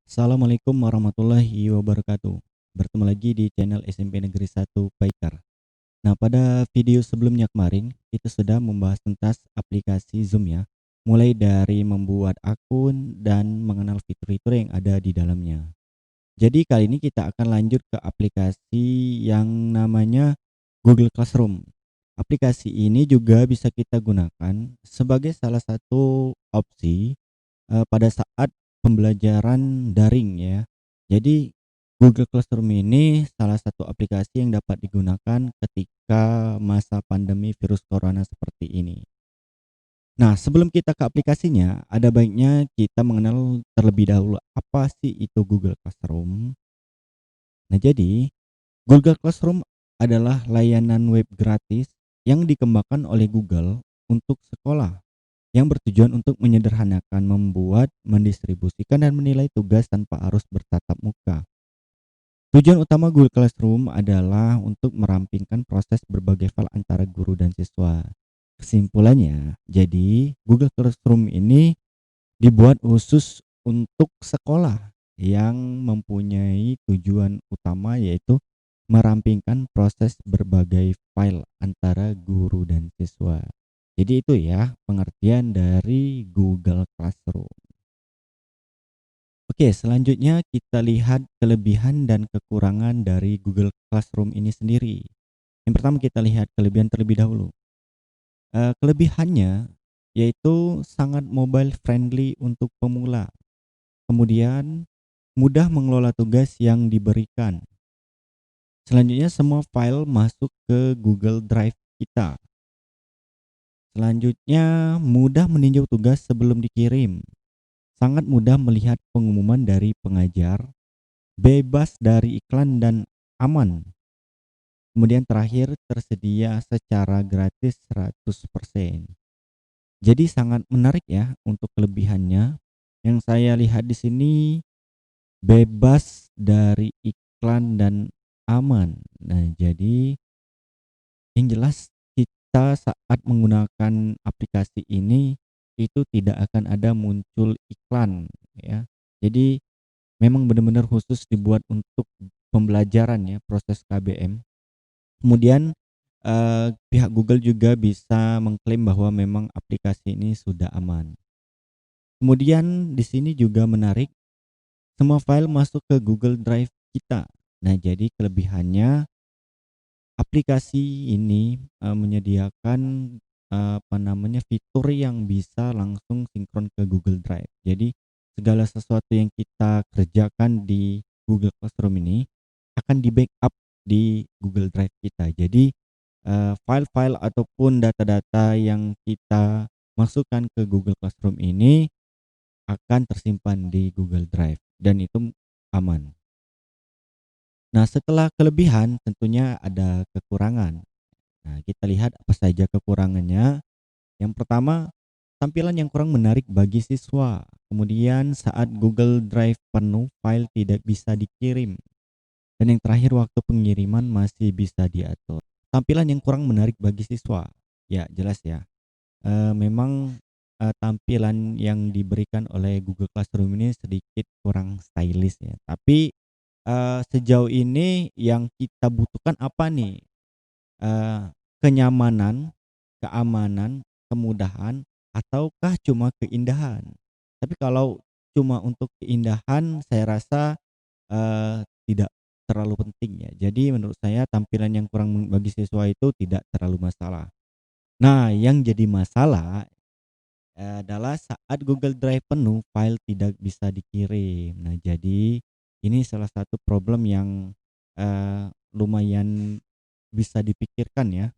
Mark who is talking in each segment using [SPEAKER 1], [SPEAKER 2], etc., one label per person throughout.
[SPEAKER 1] Assalamualaikum warahmatullahi wabarakatuh. Bertemu lagi di channel SMP Negeri 1 Paikar. Nah, pada video sebelumnya kemarin, kita sudah membahas tentang aplikasi Zoom ya. Mulai dari membuat akun dan mengenal fitur-fitur yang ada di dalamnya. Jadi kali ini kita akan lanjut ke aplikasi yang namanya Google Classroom. Aplikasi ini juga bisa kita gunakan sebagai salah satu opsi pada saat pembelajaran daring ya. Jadi Google Classroom ini salah satu aplikasi yang dapat digunakan ketika masa pandemi virus corona seperti ini. Nah, sebelum kita ke aplikasinya, ada baiknya kita mengenal terlebih dahulu apa sih itu Google Classroom. Nah, jadi Google Classroom adalah layanan web gratis yang dikembangkan oleh Google untuk sekolah yang bertujuan untuk menyederhanakan, membuat, mendistribusikan, dan menilai tugas tanpa harus bertatap muka. Tujuan utama Google Classroom adalah untuk merampingkan proses berbagi file antara guru dan siswa. Kesimpulannya, jadi Google Classroom ini dibuat khusus untuk sekolah yang mempunyai tujuan utama yaitu merampingkan proses berbagai file antara guru dan siswa. Jadi itu ya pengertian dari Google Classroom. Oke, selanjutnya kita lihat kelebihan dan kekurangan dari Google Classroom ini sendiri. Yang pertama kita lihat kelebihan terlebih dahulu. Kelebihannya yaitu sangat mobile friendly untuk pemula. Kemudian mudah mengelola tugas yang diberikan. Selanjutnya semua file masuk ke Google Drive kita. Selanjutnya mudah meninjau tugas sebelum dikirim. Sangat mudah melihat pengumuman dari pengajar, bebas dari iklan dan aman. Kemudian terakhir tersedia secara gratis 100%. Jadi sangat menarik ya untuk kelebihannya. Yang saya lihat di sini bebas dari iklan dan aman. Nah, jadi yang jelas kita saat menggunakan aplikasi ini itu tidak akan ada muncul iklan ya. Jadi memang benar-benar khusus dibuat untuk pembelajaran ya, proses KBM. Kemudian, pihak Google juga bisa mengklaim bahwa memang aplikasi ini sudah aman. Kemudian di sini juga menarik, semua file masuk ke Google Drive kita. Nah, jadi kelebihannya aplikasi ini, menyediakan, apa namanya, fitur yang bisa langsung sinkron ke Google Drive. Jadi segala sesuatu yang kita kerjakan di Google Classroom ini akan di-backup di Google Drive kita. Jadi, file-file ataupun data-data yang kita masukkan ke Google Classroom ini akan tersimpan di Google Drive dan itu aman. Nah, setelah kelebihan tentunya ada kekurangan. Nah, kita lihat apa saja kekurangannya. Yang pertama, tampilan yang kurang menarik bagi siswa. Kemudian saat Google Drive penuh, file tidak bisa dikirim. Dan yang terakhir, waktu pengiriman masih bisa diatur. Tampilan yang kurang menarik bagi siswa. Ya, jelas ya. Memang tampilan yang diberikan oleh Google Classroom ini sedikit kurang stylish ya. Tapi sejauh ini yang kita butuhkan apa nih? Kenyamanan, keamanan, kemudahan, ataukah cuma keindahan? Tapi kalau cuma untuk keindahan saya rasa, tidak terlalu penting ya. Jadi menurut saya tampilan yang kurang bagi siswa itu tidak terlalu masalah. Nah, yang jadi masalah, adalah saat Google Drive penuh, file tidak bisa dikirim. Nah, jadi ini salah satu problem yang, lumayan bisa dipikirkan ya.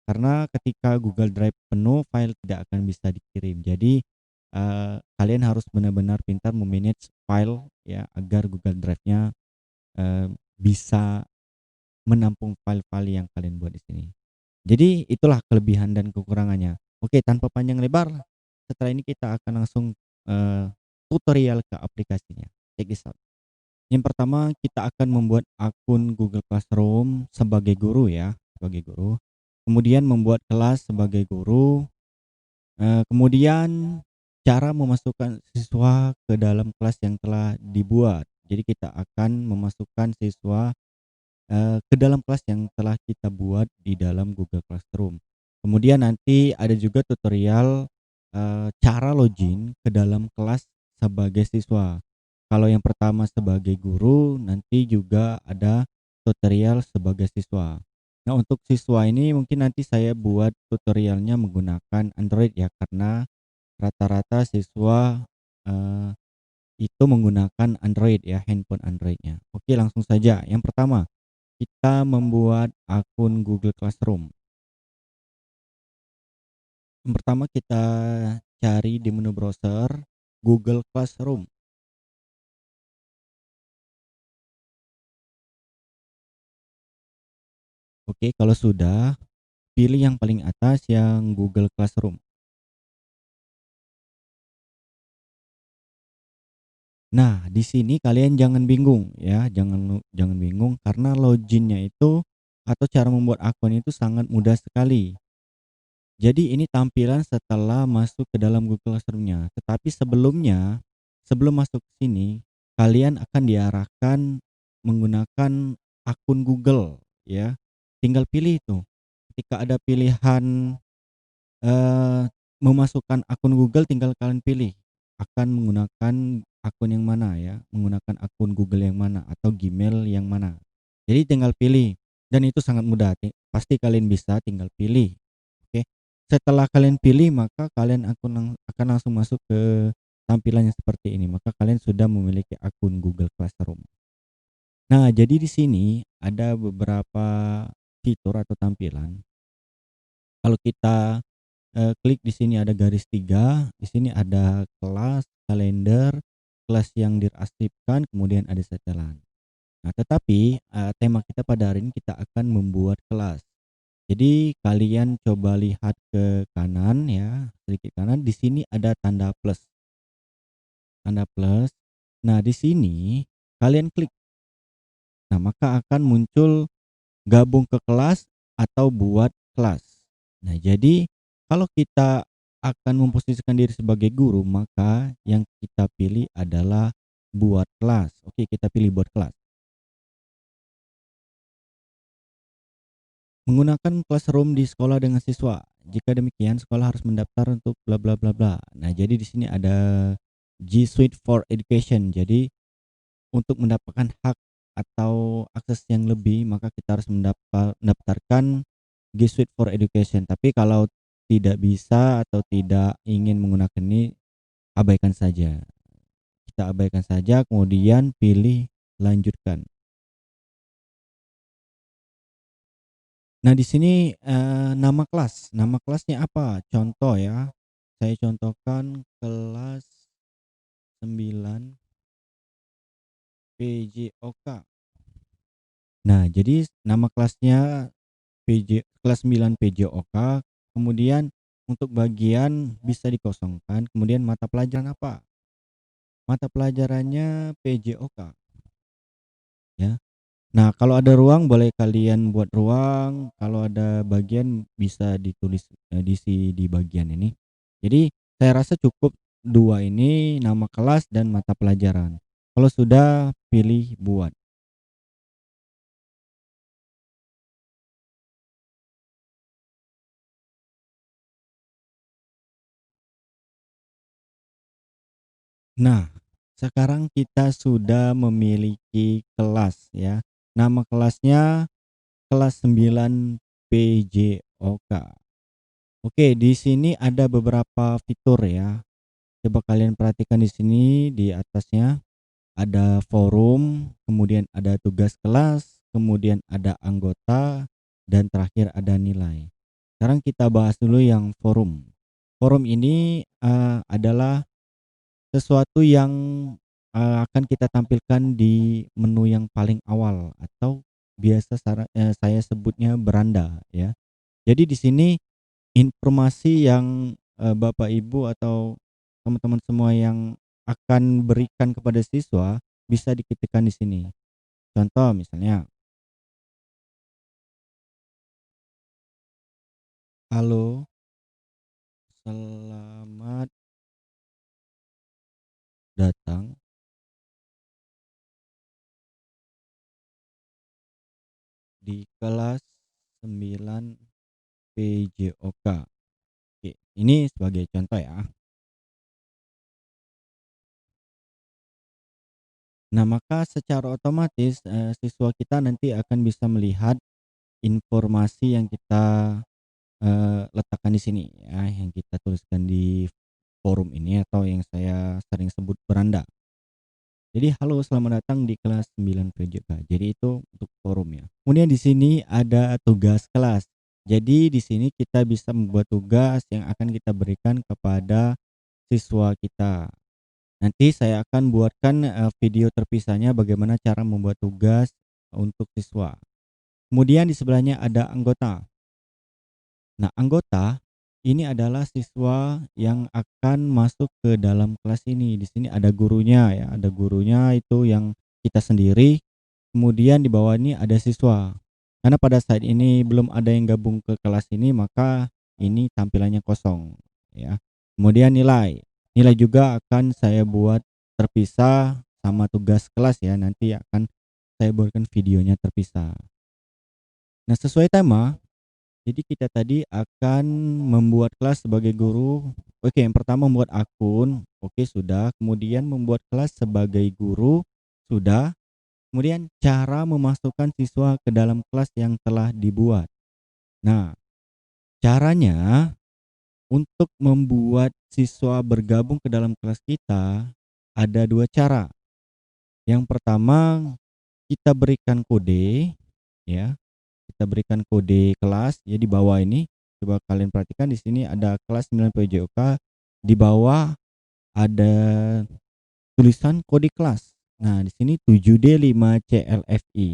[SPEAKER 1] Karena ketika Google Drive penuh, file tidak akan bisa dikirim. Jadi, kalian harus benar-benar pintar me-manage file ya, agar Google Drive-nya, bisa menampung file-file yang kalian buat di sini. Jadi itulah kelebihan dan kekurangannya. Oke, tanpa panjang lebar, setelah ini kita akan langsung, tutorial ke aplikasinya. Check this out. Yang pertama kita akan membuat akun Google Classroom sebagai guru ya, sebagai guru. Kemudian membuat kelas sebagai guru, kemudian cara memasukkan siswa ke dalam kelas yang telah dibuat. Jadi kita akan memasukkan siswa ke dalam kelas yang telah kita buat di dalam Google Classroom. Kemudian nanti ada juga tutorial, cara login ke dalam kelas sebagai siswa. Kalau yang pertama sebagai guru, nanti juga ada tutorial sebagai siswa. Nah, untuk siswa ini mungkin nanti saya buat tutorialnya menggunakan Android ya, karena rata-rata siswa, eee, itu menggunakan Android ya, handphone Android-nya. Oke, langsung saja. Yang pertama, kita membuat akun Google Classroom. Yang pertama kita cari di menu browser Google Classroom. Oke, kalau sudah, pilih yang paling atas yang Google Classroom. Nah, di sini kalian jangan bingung ya, jangan bingung karena loginnya itu atau cara membuat akun itu sangat mudah sekali. Jadi ini tampilan setelah masuk ke dalam Google Classroom-nya. Tetapi sebelumnya, sebelum masuk ke sini, kalian akan diarahkan menggunakan akun Google ya. Tinggal pilih itu. Ketika ada pilihan memasukkan akun Google tinggal kalian pilih akan menggunakan akun yang mana ya, menggunakan akun Google yang mana atau Gmail yang mana. Jadi tinggal pilih dan itu sangat mudah, pasti kalian bisa tinggal pilih. Oke. Setelah kalian pilih maka kalian akan langsung masuk ke tampilan yang seperti ini, maka kalian sudah memiliki akun Google Classroom. Nah, jadi di sini ada beberapa fitur atau tampilan. Kalau kita klik di sini ada garis 3, di sini ada kelas, kalender, kelas yang diarsipkan, kemudian ada setelan. Nah, tetapi, tema kita pada hari ini kita akan membuat kelas. Jadi kalian coba lihat ke kanan ya, sedikit kanan, di sini ada tanda plus, tanda plus. Nah, di sini kalian klik. Nah, maka akan muncul gabung ke kelas atau buat kelas. Nah, jadi kalau kita akan memposisikan diri sebagai guru, maka yang kita pilih adalah buat kelas. Oke, kita pilih buat kelas. Menggunakan classroom di sekolah dengan siswa. Jika demikian, sekolah harus mendaftar untuk bla bla bla bla. Nah, jadi di sini ada G Suite for Education. Jadi untuk mendapatkan hak atau akses yang lebih, maka kita harus mendaftarkan G Suite for Education. Tapi kalau tidak bisa atau tidak ingin menggunakan ini, abaikan saja. Kita abaikan saja, kemudian pilih lanjutkan. Nah, di sini, nama kelasnya apa? Contoh ya, saya contohkan kelas 9 PJOK. Nah, jadi nama kelasnya kelas 9 PJOK, kemudian untuk bagian bisa dikosongkan, kemudian mata pelajaran apa? Mata pelajarannya PJOK ya. Nah, kalau ada ruang boleh kalian buat ruang, kalau ada bagian bisa ditulis, diisi di bagian ini. Jadi saya rasa cukup 2 ini, nama kelas dan mata pelajaran. Kalau sudah pilih buat. Nah, sekarang kita sudah memiliki kelas ya. Nama kelasnya kelas 9 PJOK. Oke, di sini ada beberapa fitur ya. Coba kalian perhatikan di sini di atasnya ada forum, kemudian ada tugas kelas, kemudian ada anggota, dan terakhir ada nilai. Sekarang kita bahas dulu yang forum. Forum ini adalah sesuatu yang akan kita tampilkan di menu yang paling awal atau saya sebutnya beranda ya. Jadi di sini informasi yang, Bapak Ibu atau teman-teman semua yang akan berikan kepada siswa bisa diketikkan di sini. Contoh misalnya, "Halo, selamat datang di kelas 9 PJOK. Oke, ini sebagai contoh ya. Nah, maka secara otomatis, siswa kita nanti akan bisa melihat informasi yang kita, letakkan di sini ya, yang kita tuliskan di forum ini atau yang saya sering sebut beranda. Jadi, halo selamat datang di kelas 9 PJOK. Jadi itu untuk forum ya. Kemudian di sini ada tugas kelas. Jadi di sini kita bisa membuat tugas yang akan kita berikan kepada siswa kita. Nanti saya akan buatkan, video terpisahnya bagaimana cara membuat tugas untuk siswa. Kemudian di sebelahnya ada anggota. Nah, anggota ini adalah siswa yang akan masuk ke dalam kelas ini. Di sini ada gurunya ya, ada gurunya itu yang kita sendiri, kemudian di bawah ini ada siswa. Karena pada saat ini belum ada yang gabung ke kelas ini, maka ini tampilannya kosong ya. Kemudian nilai. Nilai juga akan saya buat terpisah sama tugas kelas ya, nanti akan saya buatkan videonya terpisah. Nah, sesuai tema, jadi kita tadi akan membuat kelas sebagai guru. Oke, yang pertama membuat akun, oke sudah. Kemudian membuat kelas sebagai guru, sudah. Kemudian cara memasukkan siswa ke dalam kelas yang telah dibuat. Nah, caranya untuk membuat siswa bergabung ke dalam kelas kita ada dua cara. Yang pertama, kita berikan kode, ya. Kita berikan kode kelas ya di bawah ini. Coba kalian perhatikan di sini ada kelas 9 PJOK, di bawah ada tulisan kode kelas. Nah, di sini 7D5CLFI.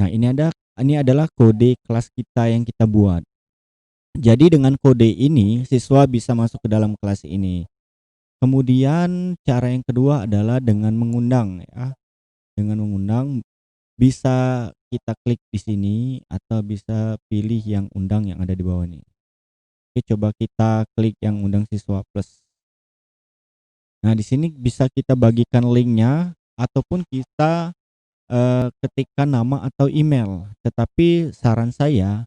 [SPEAKER 1] Nah, ini adalah kode kelas kita yang kita buat. Jadi dengan kode ini siswa bisa masuk ke dalam kelas ini. Kemudian cara yang kedua adalah dengan mengundang ya. Dengan mengundang bisa kita klik di sini atau bisa pilih yang undang yang ada di bawah ini. Oke, coba kita klik yang undang siswa plus. Nah, di sini bisa kita bagikan linknya ataupun kita ketikkan nama atau email. Tetapi saran saya,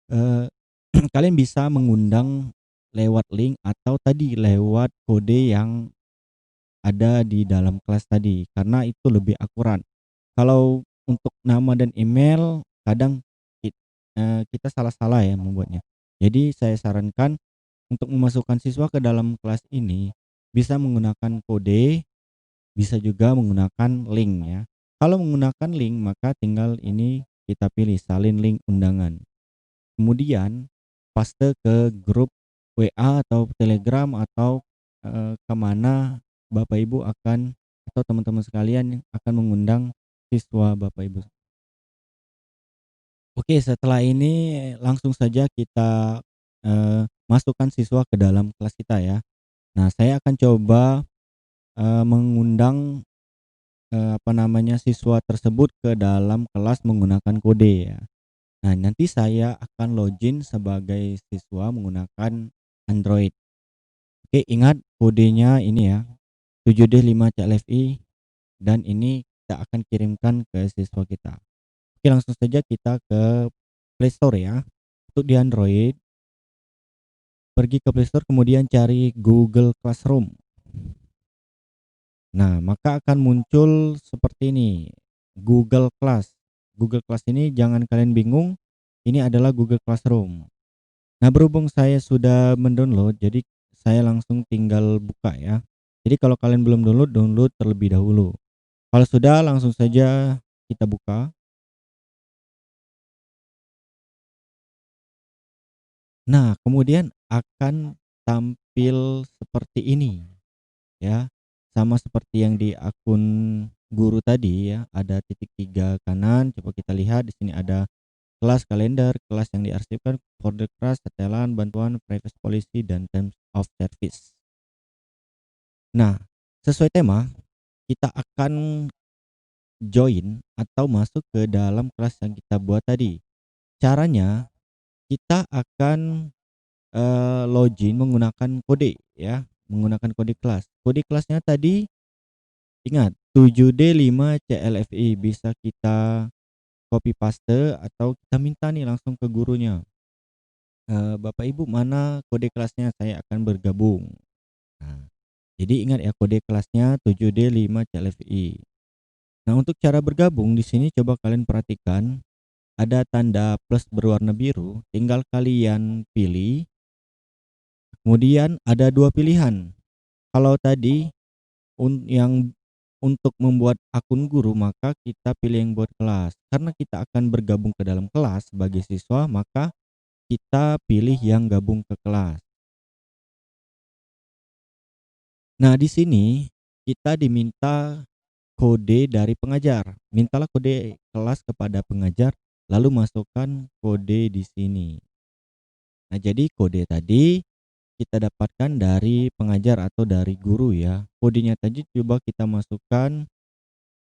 [SPEAKER 1] eee, kalian bisa mengundang lewat link atau tadi lewat kode yang ada di dalam kelas tadi, karena itu lebih akurat. Kalau untuk nama dan email kadang kita salah-salah ya membuatnya. Jadi saya sarankan untuk memasukkan siswa ke dalam kelas ini bisa menggunakan kode, bisa juga menggunakan link ya. Kalau menggunakan link maka tinggal ini kita pilih salin link undangan. Kemudian paste ke grup WA atau Telegram atau, ke Bapak Ibu akan atau teman-teman sekalian akan mengundang siswa Bapak Ibu. Oke, setelah ini langsung saja kita, masukkan siswa ke dalam kelas kita ya. Nah, saya akan coba, mengundang, siswa tersebut ke dalam kelas menggunakan kode ya. Nah, nanti saya akan login sebagai siswa menggunakan Android. Oke, ingat kodenya ini ya, 7D5CLFI dan ini kita akan kirimkan ke siswa kita. Oke, langsung saja kita ke Play Store ya. Untuk di Android, pergi ke Play Store kemudian cari Google Classroom. Nah, maka akan muncul seperti ini, Google Class. Google Class ini jangan kalian bingung, ini adalah Google Classroom. Nah, berhubung saya sudah mendownload, jadi saya langsung tinggal buka ya. Jadi kalau kalian belum download, download terlebih dahulu. Kalau sudah, langsung saja kita buka. Nah, kemudian akan tampil seperti ini ya. Sama seperti yang di akun guru tadi ya, ada titik 3 kanan, coba kita lihat di sini ada kelas kalender, kelas yang diarsipkan, folder kelas, setelan, bantuan, privacy policy, dan terms of service. Nah, sesuai tema, kita akan join atau masuk ke dalam kelas yang kita buat tadi. Caranya, kita akan login menggunakan kode ya, menggunakan kode kelas. Kode kelasnya tadi Ingat 7D5CLFI bisa kita copy paste atau kita minta nih langsung ke gurunya, "Bapak Ibu mana kode kelasnya? Saya akan bergabung." Nah, jadi ingat ya kode kelasnya 7D5CLFI. Nah, untuk cara bergabung di sini coba kalian perhatikan ada tanda plus berwarna biru, tinggal kalian pilih, kemudian ada 2 pilihan. Kalau tadi yang untuk membuat akun guru, maka kita pilih yang buat kelas. Karena kita akan bergabung ke dalam kelas sebagai siswa, maka kita pilih yang gabung ke kelas. Nah, di sini kita diminta kode dari pengajar. Mintalah kode kelas kepada pengajar, lalu masukkan kode di sini. Nah, jadi kode tadi kita dapatkan dari pengajar atau dari guru ya. Kodenya tadi coba kita masukkan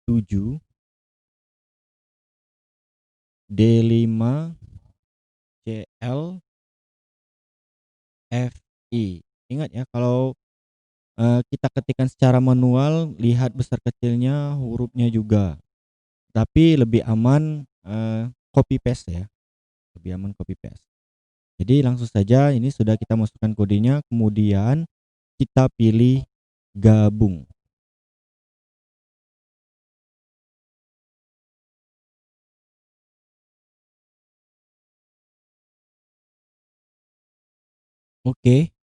[SPEAKER 1] 7D5CLFI. Ingat ya kalau kita ketikkan secara manual, lihat besar kecilnya hurufnya juga. Tapi lebih aman copy paste ya, lebih aman copy paste. Jadi langsung saja ini sudah kita masukkan kodenya, kemudian kita pilih gabung. Oke.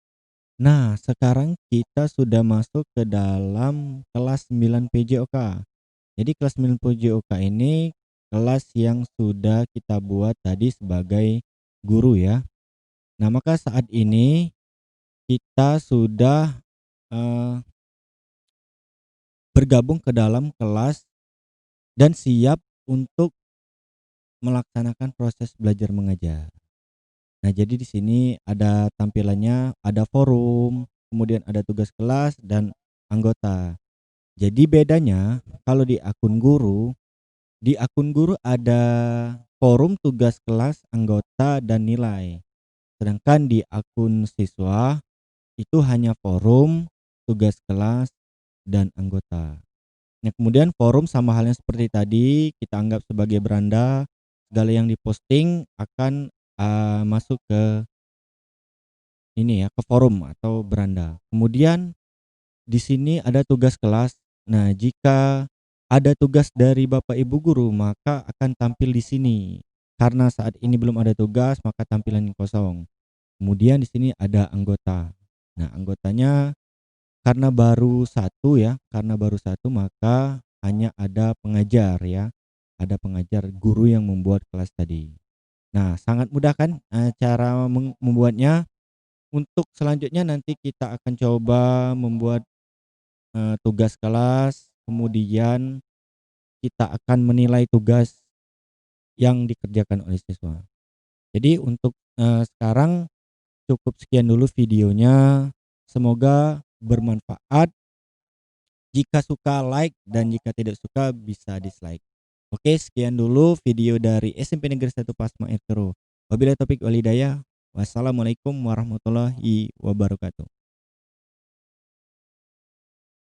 [SPEAKER 1] Nah, sekarang kita sudah masuk ke dalam kelas 9 PJOK. Jadi kelas 9 PJOK ini kelas yang sudah kita buat tadi sebagai guru ya. Nah, maka saat ini kita sudah eh, bergabung ke dalam kelas dan siap untuk melaksanakan proses belajar mengajar. Nah, jadi di sini ada tampilannya, ada forum, kemudian ada tugas kelas dan anggota. Jadi bedanya kalau di akun guru ada forum, tugas kelas, anggota, dan nilai. Sedangkan di akun siswa itu hanya forum, tugas kelas, dan anggota. Nah, kemudian forum sama halnya seperti tadi, kita anggap sebagai beranda, segala yang diposting akan masuk ke ini ya, ke forum atau beranda. Kemudian di sini ada tugas kelas. Nah, jika ada tugas dari Bapak Ibu guru, maka akan tampil di sini. Karena saat ini belum ada tugas, maka tampilan kosong. Kemudian di sini ada anggota. Nah, anggotanya karena baru satu maka hanya ada pengajar ya. Ada pengajar guru yang membuat kelas tadi. Nah, sangat mudah kan cara membuatnya. Untuk selanjutnya nanti kita akan coba membuat tugas kelas, kemudian kita akan menilai tugas yang dikerjakan oleh siswa. Jadi untuk sekarang cukup sekian dulu videonya, semoga bermanfaat. Jika suka like dan jika tidak suka bisa dislike. Oke, sekian dulu video dari SMP Negeri 1 Pasma Air Keruh. Wabillahi taufik wal hidayah. Wassalamualaikum warahmatullahi wabarakatuh.